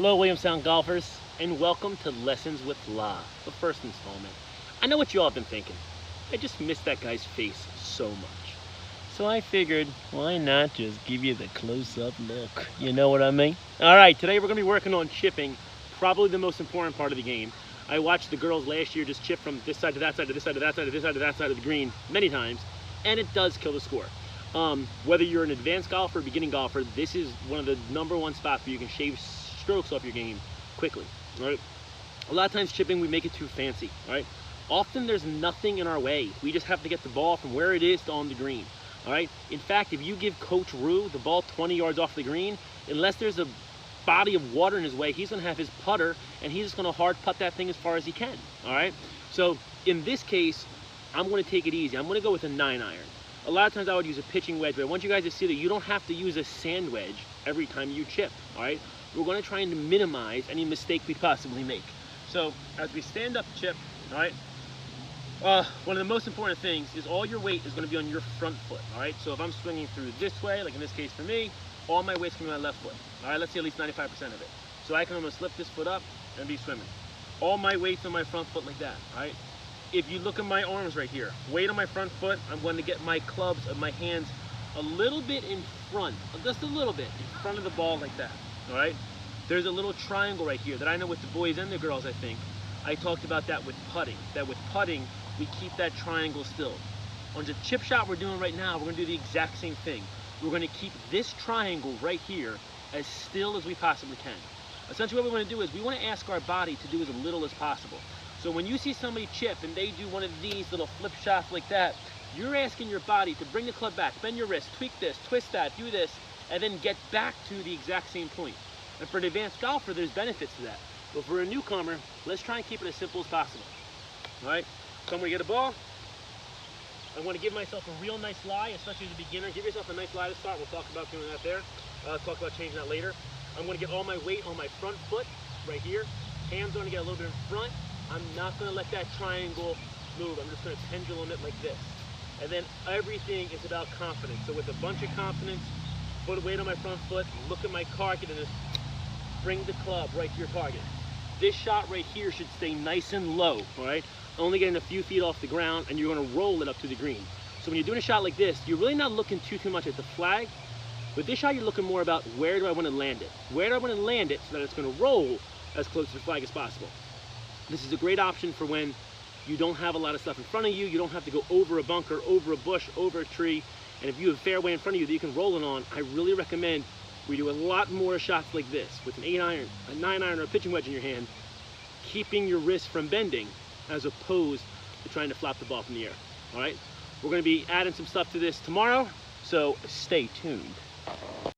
Hello, Williamstown golfers, and welcome to Lessons with La, the first installment. I know what you all have been thinking. I just miss that guy's face so much. So I figured, why not just give you the close-up look? You know what I mean? All right, today we're going to be working on chipping, probably the most important part of the game. I watched the girls last year just chip from this side to that side to this side to that side to this side to that side of the green many times, and it does kill the score. Whether you're an advanced golfer or beginning golfer, this is one of the #1 spots where you can shave strokes off your game quickly. All right? A lot of times chipping, we make it too fancy. All right? Often there's nothing in our way. We just have to get the ball from where it is to on the green. All right? In fact, if you give Coach Rue the ball 20 yards off the green, unless there's a body of water in his way, he's going to have his putter, and he's just going to hard putt that thing as far as he can. All right? So in this case, I'm going to take it easy. I'm going to go with a 9-iron. A lot of times I would use a pitching wedge, but I want you guys to see that you don't have to use a sand wedge every time you chip. All right? We're going to try and minimize any mistake we possibly make. So as we stand up to chip, all right, one of the most important things is all your weight is going to be on your front foot. All right, so if I'm swinging through this way, like in this case for me, all my weight's going to be on my left foot. All right, let's see at least 95% of it. So I can almost lift this foot up and be swimming. All my weight's on my front foot like that. All right. If you look at my arms right here, weight on my front foot, I'm going to get my clubs of my hands a little bit in front, just a little bit in front of the ball like that. All right, there's a little triangle right here that I know with the boys and the girls. I think I talked about that with putting. That with putting, we keep that triangle still. On the chip shot we're doing right now, we're going to do the exact same thing. We're going to keep this triangle right here as still as we possibly can. Essentially, what we want to do is we want to ask our body to do as little as possible. So when you see somebody chip and they do one of these little flip shots like that, you're asking your body to bring the club back, bend your wrist, tweak this, twist that, do this, and then get back to the exact same point. And for an advanced golfer, there's benefits to that. But for a newcomer, let's try and keep it as simple as possible. All right, so I'm gonna get a ball. I wanna give myself a real nice lie, especially as a beginner. Give yourself a nice lie to start. We'll talk about doing that there. Talk about changing that later. I'm gonna get all my weight on my front foot right here. Hands are gonna get a little bit in front. I'm not gonna let that triangle move. I'm just gonna pendulum it like this. And then everything is about confidence. So with a bunch of confidence, put weight on my front foot, look at my target, and just bring the club right to your target. This shot right here should stay nice and low, all right? Only getting a few feet off the ground, and you're gonna roll it up to the green. So when you're doing a shot like this, you're really not looking too much at the flag. With this shot, you're looking more about where do I wanna land it? Where do I wanna land it so that it's gonna roll as close to the flag as possible? This is a great option for when you don't have a lot of stuff in front of you. You don't have to go over a bunker, over a bush, over a tree. And if you have a fairway in front of you that you can roll it on, I really recommend we do a lot more shots like this with an 8-iron, a 9-iron, or a pitching wedge in your hand, keeping your wrist from bending as opposed to trying to flop the ball from the air. All right? We're going to be adding some stuff to this tomorrow, so stay tuned.